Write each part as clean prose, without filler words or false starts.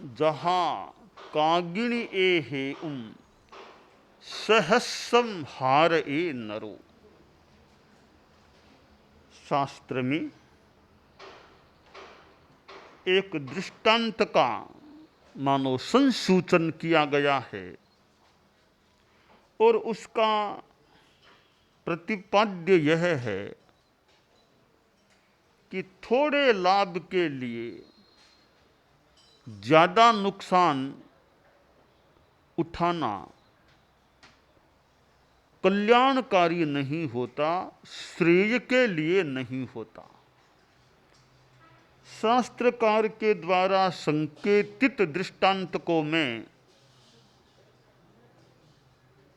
जहाँ कागिणी ए हे सहस्म हार ए नरो। शास्त्र में एक दृष्टांत का मानो संसूचन किया गया है और उसका प्रतिपाद्य यह है कि थोड़े लाभ के लिए ज्यादा नुकसान उठाना कल्याणकारी नहीं होता, श्रेय के लिए नहीं होता। शास्त्रकार के द्वारा संकेतित दृष्टांत को मैं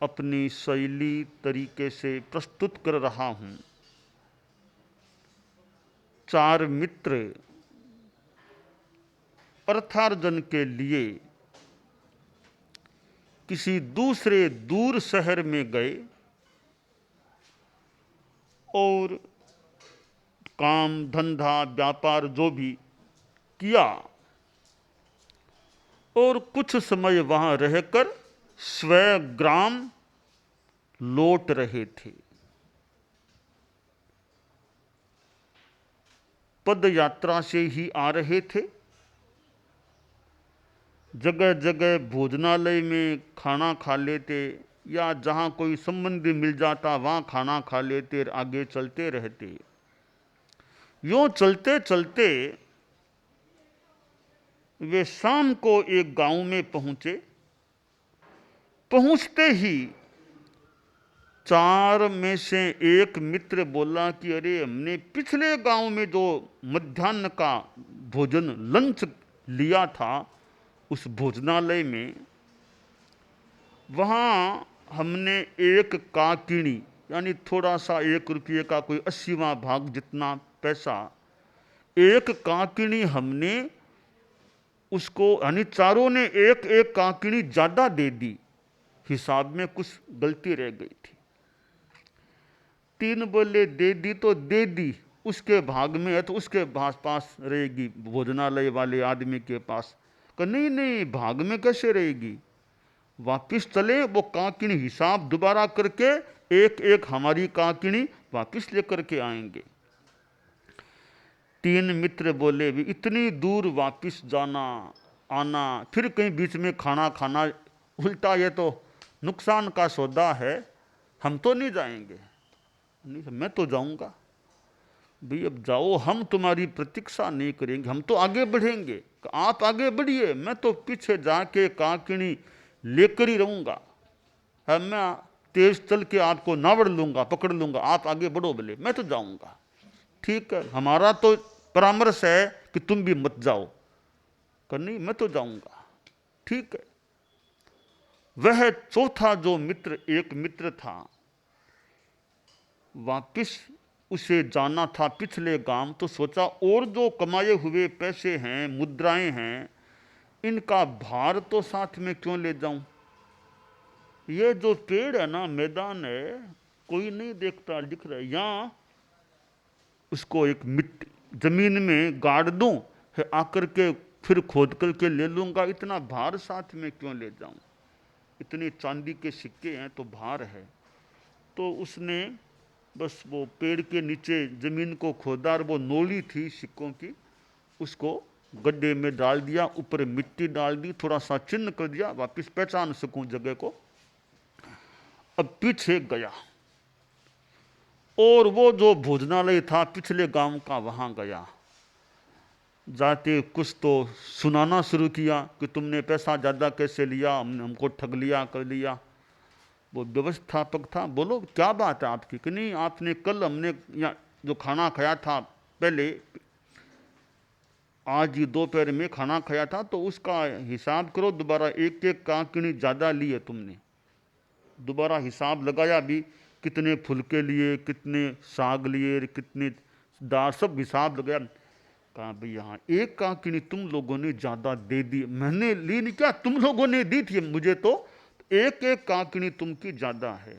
अपनी शैली तरीके से प्रस्तुत कर रहा हूं। 4 मित्र अर्थार्जन के लिए किसी दूसरे दूर शहर में गए और काम धंधा व्यापार जो भी किया और कुछ समय वहां रहकर स्वग्राम लौट रहे थे। पद यात्रा से ही आ रहे थे। जगह जगह भोजनालय में खाना खा लेते या जहां कोई संबंधी मिल जाता वहां खाना खा लेते, आगे चलते रहते। यूं चलते चलते वे शाम को एक गांव में पहुंचे। पहुंचते ही 4 में से एक मित्र बोला कि अरे, हमने पिछले गांव में जो मध्याह्न का भोजन लंच लिया था उस भोजनालय में, वहां हमने एक काकिणी यानी थोड़ा सा 1 रुपये का कोई 80वां भाग जितना पैसा, एक काकिणी हमने उसको यानी चारों ने एक एक काकिणी ज्यादा दे दी। हिसाब में कुछ गलती रह गई थी। 3 बोले दे दी तो दे दी, उसके भाग में है तो उसके पास रहेगी, भोजनालय वाले आदमी के पास। कि नहीं नहीं, भाग में कैसे रहेगी, वापिस चले, वो काकिनी हिसाब दोबारा करके एक एक हमारी काकिनी वापिस लेकर के आएंगे। 3 मित्र बोले भी इतनी दूर वापिस जाना आना, फिर कहीं बीच में खाना खाना, उल्टा ये तो नुकसान का सौदा है, हम तो नहीं जाएंगे। नहीं, मैं तो जाऊंगा। भाई अब जाओ, हम तुम्हारी प्रतीक्षा नहीं करेंगे, हम तो आगे बढ़ेंगे। आप आगे बढ़िए, मैं तो पीछे जाके काकिनी लेकर ही रहूंगा। मैं तेज चल के आपको नावड़ लूंगा, पकड़ लूंगा, आप आगे बढ़ो बोले, मैं तो जाऊंगा। ठीक है, हमारा तो परामर्श है कि तुम भी मत जाओ। कर नहीं, मैं तो जाऊंगा। ठीक है। वह चौथा जो मित्र, एक मित्र था, वापिस उसे जाना था पिछले गांव, तो सोचा और जो कमाए हुए पैसे हैं, मुद्राएं हैं, इनका भार तो साथ में क्यों ले जाऊं। ये जो पेड़ है ना, मैदान है, कोई नहीं देखता, दिख रहा है, यहां उसको एक मिट्टी जमीन में गाड़ दूं, है आकर के फिर खोद करके ले लूंगा, इतना भार साथ में क्यों ले जाऊं। इतनी चांदी के सिक्के हैं तो भार है। तो उसने बस वो पेड़ के नीचे जमीन को खोदा और वो नोली थी सिक्कों की, उसको गड्ढे में डाल दिया, ऊपर मिट्टी डाल दी, थोड़ा सा चिन्ह कर दिया, वापिस पहचान सकूं जगह को। अब पीछे गया और वो जो भोजनालय था पिछले गांव का, वहां गया। जाते कुछ तो सुनाना शुरू किया कि तुमने पैसा ज्यादा कैसे लिया, हमको ठग लिया, कर लिया। वो व्यवस्थापक था, बोलो क्या बात है आपकी। कि नहीं, आपने कल हमने यहाँ जो खाना खाया था, पहले आज ही दोपहर में खाना खाया था, तो उसका हिसाब करो दोबारा, एक एक काकिनी ज्यादा लिए तुमने। दोबारा हिसाब लगाया भी, कितने फुलके लिए, कितने साग लिए, कितने दाल, सब हिसाब लगाया। कहा भाई यहाँ एक काकिनी तुम लोगों ने ज्यादा दे दी, मैंने ली नहीं, क्या तुम लोगों ने दी थी मुझे, तो एक एक काकिनी तुमकी ज्यादा है,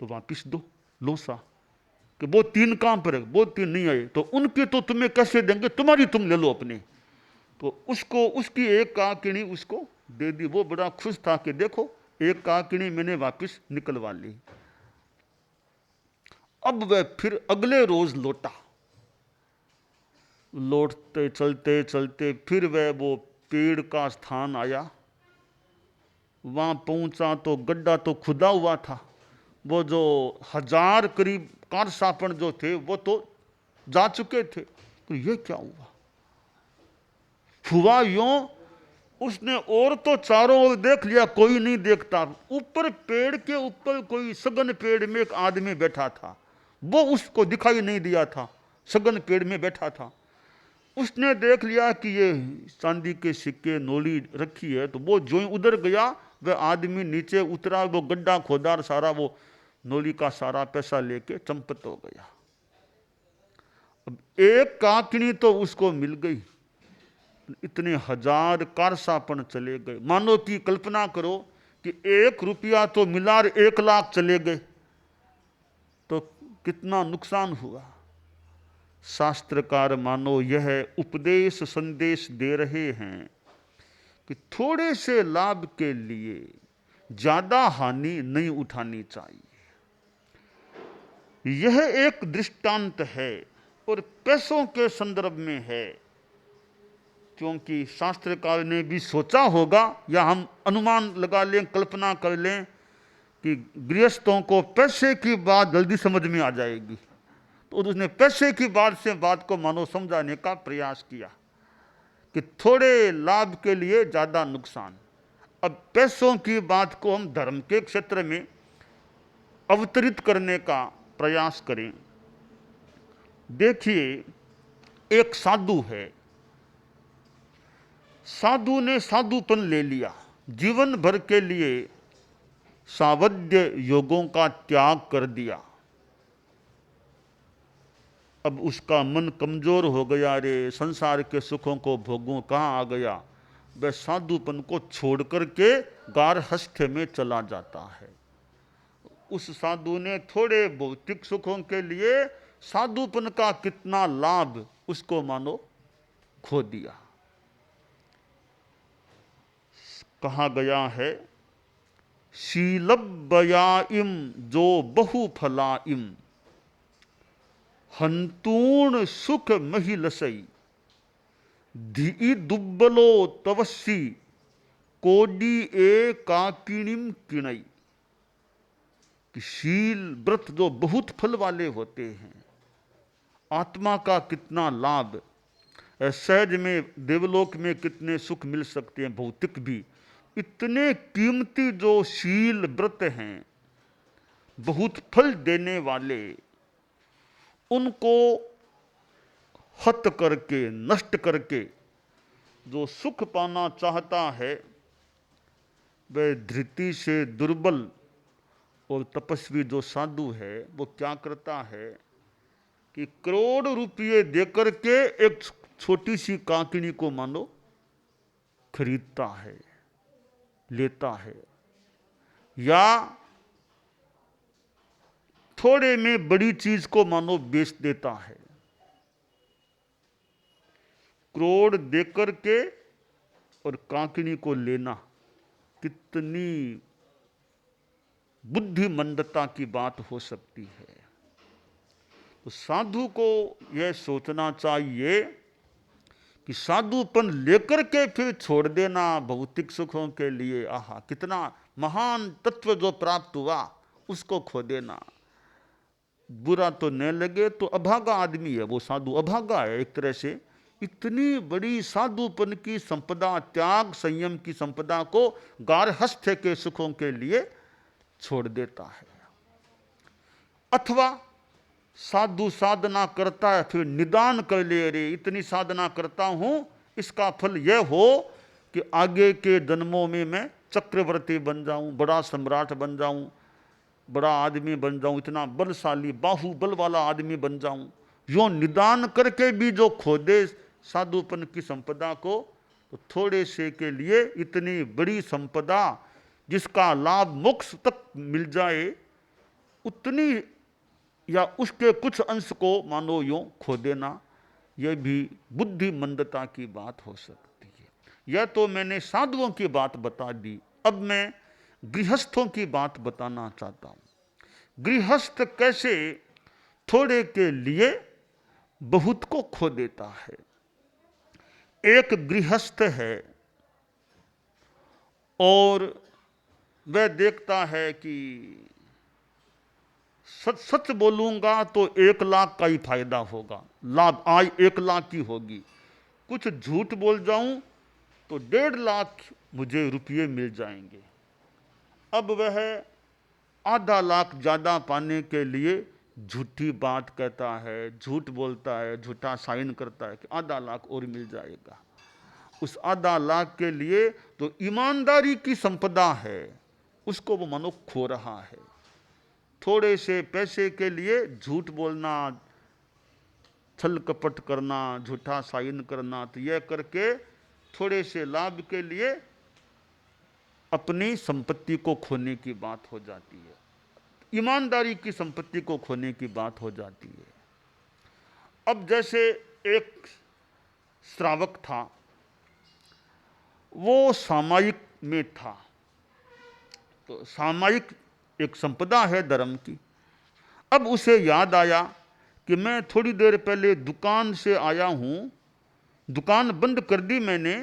तो वापिस दो लोसा। कि वो 3 काम पर है, वो 3 नहीं आए तो उनकी तो तुम्हें कैसे देंगे, तुम्हारी तुम ले लो अपने। तो उसको उसकी एक काकिनी उसको दे दी। वो बड़ा खुश था कि देखो एक काकिनी मैंने वापस निकलवा ली। अब वह फिर अगले रोज लौटा। लौटते चलते चलते फिर वह वो पेड़ का स्थान आया। वहां पहुंचा तो गड्ढा तो खुदा हुआ था। वो जो 1000 करीब कार सापण जो थे वो तो जा चुके थे। तो ये क्या हुआ यूं, उसने और तो चारों ओर देख लिया, कोई नहीं देखता। ऊपर पेड़ के ऊपर कोई सघन पेड़ में एक आदमी बैठा था, वो उसको दिखाई नहीं दिया था, सघन पेड़ में बैठा था। उसने देख लिया कि ये चांदी के सिक्के नोली रखी है, तो वो जो ही उधर गया वह आदमी नीचे उतरा, वो गड्ढा खोदार सारा वो नोली का सारा पैसा लेके चंपत हो गया। अब एक काकनी तो उसको मिल गई, इतने 1000 कारसापन चले गए। मानो कि कल्पना करो कि 1 रुपया तो मिला और 1 लाख चले गए, तो कितना नुकसान हुआ। शास्त्रकार मानो यह उपदेश संदेश दे रहे हैं कि थोड़े से लाभ के लिए ज्यादा हानि नहीं उठानी चाहिए। यह एक दृष्टांत है और पैसों के संदर्भ में है, क्योंकि शास्त्रकार ने भी सोचा होगा, या हम अनुमान लगा लें, कल्पना कर लें कि गृहस्थों को पैसे की बात जल्दी समझ में आ जाएगी, तो उसने पैसे की बात से बात को मानो समझाने का प्रयास किया कि थोड़े लाभ के लिए ज्यादा नुकसान। अब पैसों की बात को हम धर्म के क्षेत्र में अवतरित करने का प्रयास करें। देखिए, एक साधु है, साधु ने साधुपन ले लिया, जीवन भर के लिए सावध्य योगों का त्याग कर दिया। अब उसका मन कमजोर हो गया, रे संसार के सुखों को भोगूं कहाँ आ गया। वह साधुपन को छोड़ करके गारहस्थ में चला जाता है। उस साधु ने थोड़े भौतिक सुखों के लिए साधुपन का कितना लाभ उसको मानो खो दिया। कहा गया है, शीलब्बयाइम जो बहुफलाइम हंतूर्ण सुख महिलसई धी दुब्बलो तवस्सी कोडी ए काकिणिम किणई। कि शील व्रत जो बहुत फल वाले होते हैं, आत्मा का कितना लाभ, सहज में देवलोक में कितने सुख मिल सकते हैं, भौतिक भी। इतने कीमती जो शील व्रत हैं, बहुत फल देने वाले, उनको हत करके नष्ट करके जो सुख पाना चाहता है, वह धृति से दुर्बल और तपस्वी जो साधु है वो क्या करता है कि करोड़ रुपये देकर के एक छोटी सी काकिनी को मानो खरीदता है, लेता है, या थोड़े में बड़ी चीज को मानो बेच देता है। करोड़ देकर के और काकिनी को लेना कितनी बुद्धिमंदता की बात हो सकती है। तो साधु को यह सोचना चाहिए कि साधुपन लेकर के फिर छोड़ देना भौतिक सुखों के लिए, आहा कितना महान तत्व जो प्राप्त हुआ उसको खो देना। बुरा तो न लगे तो अभागा आदमी है वो साधु, अभागा है एक तरह से। इतनी बड़ी साधुपन की संपदा, त्याग संयम की संपदा को गारहस्थ के सुखों के लिए छोड़ देता है। अथवा साधु साधना करता है, फिर निदान कर ले, अरे इतनी साधना करता हूं, इसका फल यह हो कि आगे के जन्मों में मैं चक्रवर्ती बन जाऊं, बड़ा सम्राट बन जाऊं, बड़ा आदमी बन जाऊं, इतना बलशाली बाहुबल वाला आदमी बन जाऊं। यो निदान करके भी जो खो दे साधुपन की संपदा को, तो थोड़े से के लिए इतनी बड़ी संपदा जिसका लाभ मोक्ष तक मिल जाए, उतनी या उसके कुछ अंश को मानो यूं खो देना, यह भी बुद्धिमंदता की बात हो सकती है। यह तो मैंने साधुओं की बात बता दी, अब मैं गृहस्थों की बात बताना चाहता हूं। गृहस्थ कैसे थोड़े के लिए बहुत को खो देता है। एक गृहस्थ है और वह देखता है कि सच सच बोलूंगा तो 1 लाख का ही फायदा होगा, लाभ आय 1 लाख की होगी। कुछ झूठ बोल जाऊं तो 1.5 लाख मुझे रुपये मिल जाएंगे। अब वह आधा लाख ज्यादा पाने के लिए झूठी बात कहता है, झूठ बोलता है, झूठा साइन करता है कि आधा लाख और मिल जाएगा। उस आधा लाख के लिए तो ईमानदारी की संपदा है, उसको वो मानो खो रहा है। थोड़े से पैसे के लिए झूठ बोलना, छल कपट करना, झूठा साइन करना, तो यह करके थोड़े से लाभ के लिए अपनी संपत्ति को खोने की बात हो जाती है, ईमानदारी की संपत्ति को खोने की बात हो जाती है। अब जैसे एक श्रावक था, वो सामायिक में था, तो सामायिक एक संपदा है धर्म की। अब उसे याद आया कि मैं थोड़ी देर पहले दुकान से आया हूं, दुकान बंद कर दी मैंने,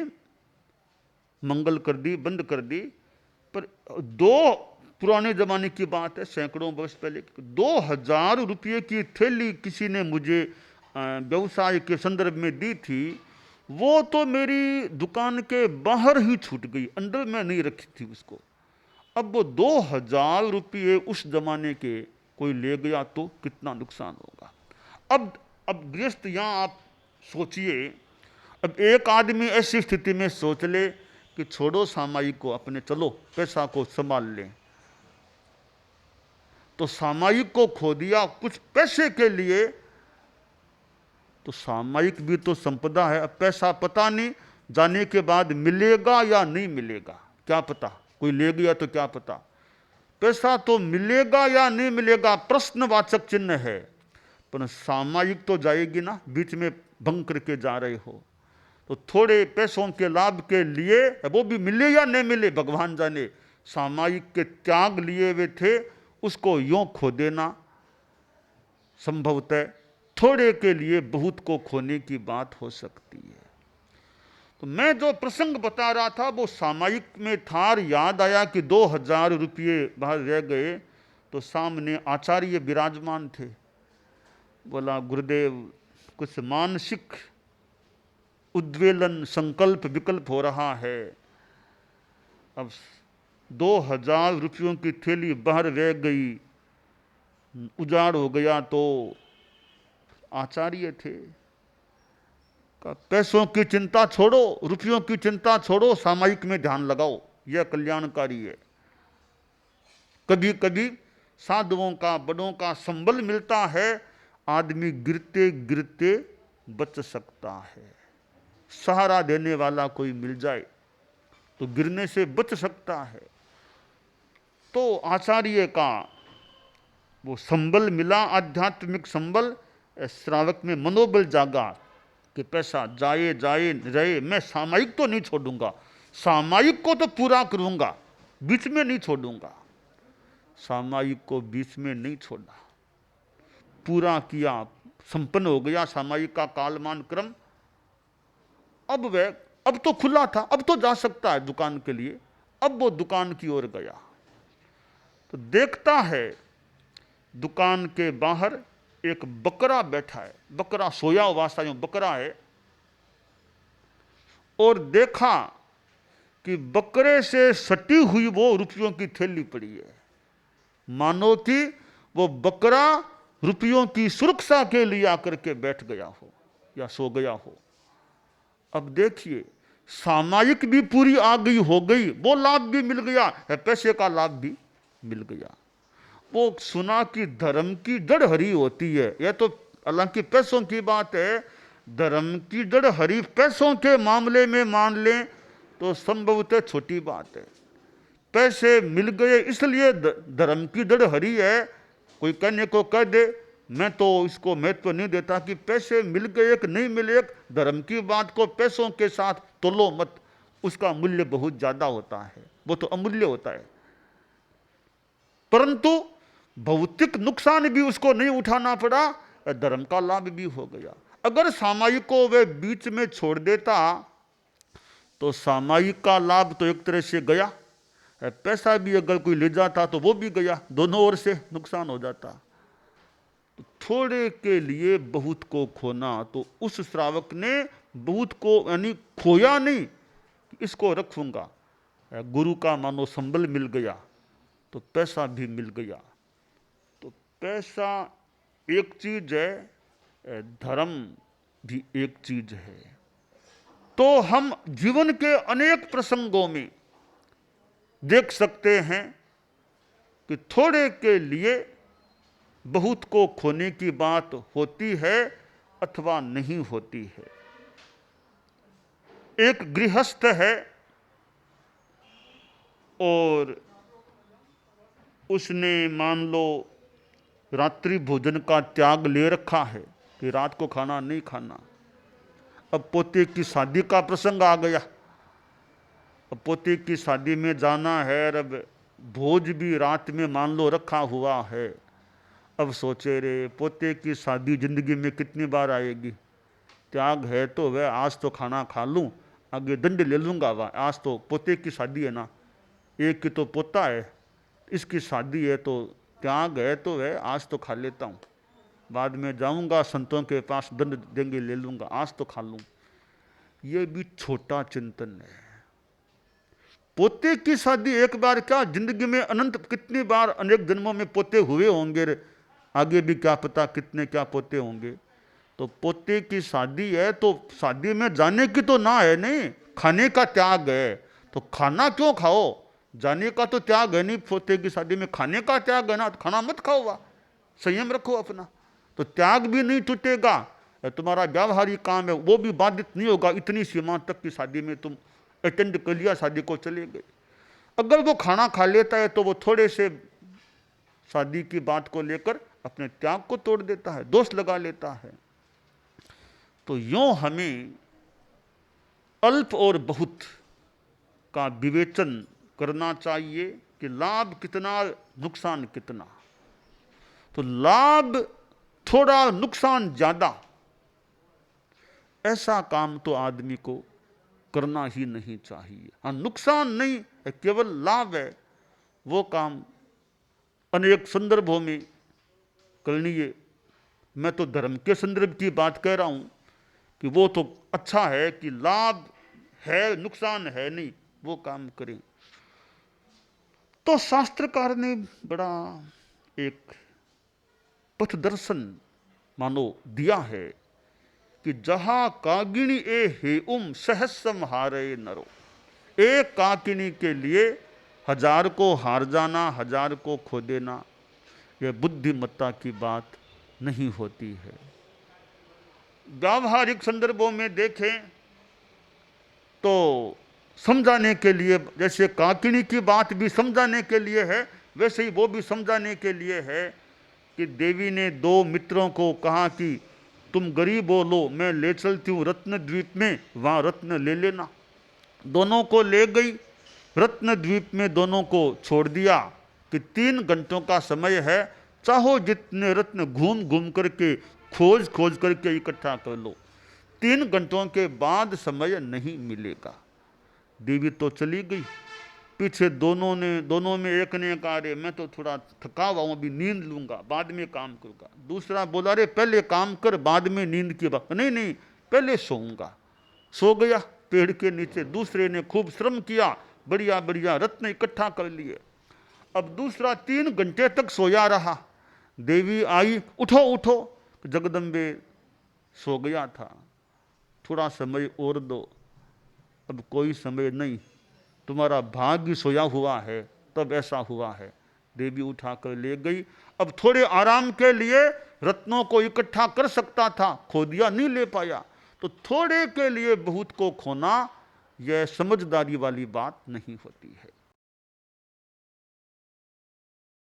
मंगल कर दी, बंद कर दी, पर पुराने जमाने की बात है, सैकड़ों वर्ष पहले, 2000 रुपये की थैली किसी ने मुझे व्यवसाय के संदर्भ में दी थी। वो तो मेरी दुकान के बाहर ही छूट गई, अंदर में नहीं रखी थी उसको। अब वो 2000 रुपये उस जमाने के कोई ले गया तो कितना नुकसान होगा। अब गृहस्थ, यहां आप सोचिए, अब एक आदमी ऐसी स्थिति में सोच ले कि छोड़ो सामायिक को, अपने चलो पैसा को संभाल लें, तो सामायिक को खो दिया कुछ पैसे के लिए। तो सामायिक भी तो संपदा है। अब पैसा पता नहीं जाने के बाद मिलेगा या नहीं मिलेगा, क्या पता, कोई ले गया तो क्या पता। पैसा तो मिलेगा या नहीं मिलेगा प्रश्नवाचक चिन्ह है, पर सामायिक तो जाएगी ना, बीच में भंग करके जा रहे हो। तो थोड़े पैसों के लाभ के लिए, वो भी मिले या नहीं मिले भगवान जाने, सामायिक के त्याग लिए हुए थे, उसको यूं खो देना संभवतः थोड़े के लिए बहुत को खोने की बात हो सकती है। तो मैं जो प्रसंग बता रहा था वो सामायिक में था, और याद आया कि 2000 रुपये बाहर रह गए, तो सामने आचार्य विराजमान थे। बोला, गुरुदेव कुछ मानसिक उद्वेलन, संकल्प विकल्प हो रहा है। अब 2000 रुपयों की थैली बाहर रह गई, उजाड़ हो गया। तो आचार्य थे, पैसों की चिंता छोड़ो, रुपयों की चिंता छोड़ो, सामायिक में ध्यान लगाओ, यह कल्याणकारी है। कभी कभी साधुओं का, बड़ों का संबल मिलता है, आदमी गिरते गिरते बच सकता है। सहारा देने वाला कोई मिल जाए तो गिरने से बच सकता है। तो आचार्य का वो संबल मिला, आध्यात्मिक संबल। श्रावक में मनोबल जागा कि पैसा जाए जाए रहे, मैं सामायिक तो नहीं छोड़ूंगा, सामायिक को तो पूरा करूंगा, बीच में नहीं छोड़ूंगा। सामायिक को बीच में नहीं छोड़ा, पूरा किया, संपन्न हो गया सामायिक का कालमान क्रम। अब तो खुला था, अब तो जा सकता है दुकान के लिए। अब वो दुकान की ओर गया तो देखता है दुकान के बाहर एक बकरा बैठा है, बकरा सोया हुआ सा जो बकरा है, और देखा कि बकरे से सटी हुई वो रुपयों की थैली पड़ी है, मानो कि वो बकरा रुपयों की सुरक्षा के लिए आकर के बैठ गया हो या सो गया हो। अब देखिए, सामायिक भी पूरी आ गई, हो गई, वो लाभ भी मिल गया, पैसे का लाभ भी मिल गया। वो सुना कि धर्म की जड़ हरी होती है। यह तो हालांकि पैसों की बात है, धर्म की जड़ हरी पैसों के मामले में मान लें तो संभवतः छोटी बात है। पैसे मिल गए इसलिए धर्म की जड़ हरी है। कोई कहने को कह दे मैं तो इसको महत्व नहीं देता कि पैसे मिल गए एक नहीं मिले एक, धर्म की बात को पैसों के साथ तोलो मत, उसका मूल्य बहुत ज्यादा होता है, वो तो अमूल्य होता है। परंतु भौतिक नुकसान भी उसको नहीं उठाना पड़ा, धर्म का लाभ भी हो गया। अगर सामायिक को वे बीच में छोड़ देता तो सामायिक का लाभ तो एक तरह से गया, पैसा भी अगर कोई ले जाता तो वो भी गया, दोनों ओर से नुकसान हो जाता। तो थोड़े के लिए बहुत को खोना, तो उस श्रावक ने बहुत को यानी खोया नहीं, इसको रखूंगा, गुरु का मानो संबल मिल गया तो पैसा भी मिल गया। तो पैसा एक चीज है, धर्म भी एक चीज है। तो हम जीवन के अनेक प्रसंगों में देख सकते हैं कि थोड़े के लिए बहुत को खोने की बात होती है अथवा नहीं होती है। एक गृहस्थ है और उसने मान लो रात्रि भोजन का त्याग ले रखा है कि रात को खाना नहीं खाना। अब पोते की शादी का प्रसंग आ गया, अब पोते की शादी में जाना है, अब भोज भी रात में मान लो रखा हुआ है। अब सोचे रे पोते की शादी जिंदगी में कितनी बार आएगी, त्याग है तो वह आज तो खाना खा लूं, आगे दंड ले लूंगा, वह आज तो पोते की शादी है ना, एक की तो पोता है, इसकी शादी है तो त्याग है तो वह आज तो खा लेता हूँ, बाद में जाऊंगा संतों के पास दंड देंगे ले लूंगा, आज तो खा लूं। ये भी छोटा चिंतन है। पोते की शादी एक बार क्या, जिंदगी में अनंत कितनी बार अनेक जन्मों में पोते हुए होंगे रे, आगे भी क्या पता कितने क्या पोते होंगे। तो पोते की शादी है तो शादी में जाने की तो ना है नहीं, खाने का त्याग है, तो खाना क्यों खाओ, जाने का तो त्याग है नहीं। पोते की शादी में खाने का त्याग है ना, तो खाना मत खाओ, वाह संयम रखो अपना, तो त्याग भी नहीं टूटेगा, तुम्हारा व्यावहारिक काम है वो भी बाधित नहीं होगा। इतनी सीमा तक की शादी में तुम अटेंड कर लिया, शादी को चले गए। अगर वो खाना खा लेता है तो वो थोड़े से शादी की बात को लेकर अपने त्याग को तोड़ देता है, दोष लगा लेता है। तो यूं हमें अल्प और बहुत का विवेचन करना चाहिए कि लाभ कितना नुकसान कितना। तो लाभ थोड़ा नुकसान ज्यादा, ऐसा काम तो आदमी को करना ही नहीं चाहिए। हाँ नुकसान नहीं है, केवल लाभ है, वो काम अनेक संदर्भों में करणीय। मैं तो धर्म के संदर्भ की बात कह रहा हूं कि वो तो अच्छा है कि लाभ है नुकसान है नहीं, वो काम करें। तो शास्त्रकार ने बड़ा एक पथ दर्शन मानो दिया है कि जहां कागिनी ए हे सहस्रम हारे नरो, एक काकिनी के लिए 1000 को हार जाना, 1000 को खो देना, यह बुद्धिमत्ता की बात नहीं होती है। व्यावहारिक संदर्भों में देखें तो समझाने के लिए, जैसे काकिनी की बात भी समझाने के लिए है, वैसे ही वो भी समझाने के लिए है कि देवी ने 2 मित्रों को कहा कि तुम गरीब हो, लो मैं ले चलती हूँ रत्न द्वीप में, वहाँ रत्न ले लेना। दोनों को ले गई रत्न द्वीप में, दोनों को छोड़ दिया कि 3 घंटों का समय है, चाहो जितने रत्न घूम घूम करके खोज खोज करके इकट्ठा कर लो, 3 घंटों के बाद समय नहीं मिलेगा। देवी तो चली गई, पीछे दोनों में एक ने कहा रे मैं तो थोड़ा थका हुआ हूँ, अभी नींद लूंगा, बाद में काम करूंगा। दूसरा बोला रे पहले काम कर, बाद में नींद की बात नहीं, नहीं पहले सोऊंगा। सो गया पेड़ के नीचे। दूसरे ने खूब श्रम किया, बढ़िया बढ़िया रत्न इकट्ठा कर लिए। अब दूसरा 3 घंटे तक सोया रहा। देवी आई, उठो उठो, जगदम्बे सो गया था, थोड़ा समय और दो। अब कोई समय नहीं, तुम्हारा भाग्य सोया हुआ है, तब ऐसा हुआ है। देवी उठाकर ले गई। अब थोड़े आराम के लिए रत्नों को इकट्ठा कर सकता था, खो दिया, नहीं ले पाया। तो थोड़े के लिए बहुत को खोना, यह समझदारी वाली बात नहीं होती है।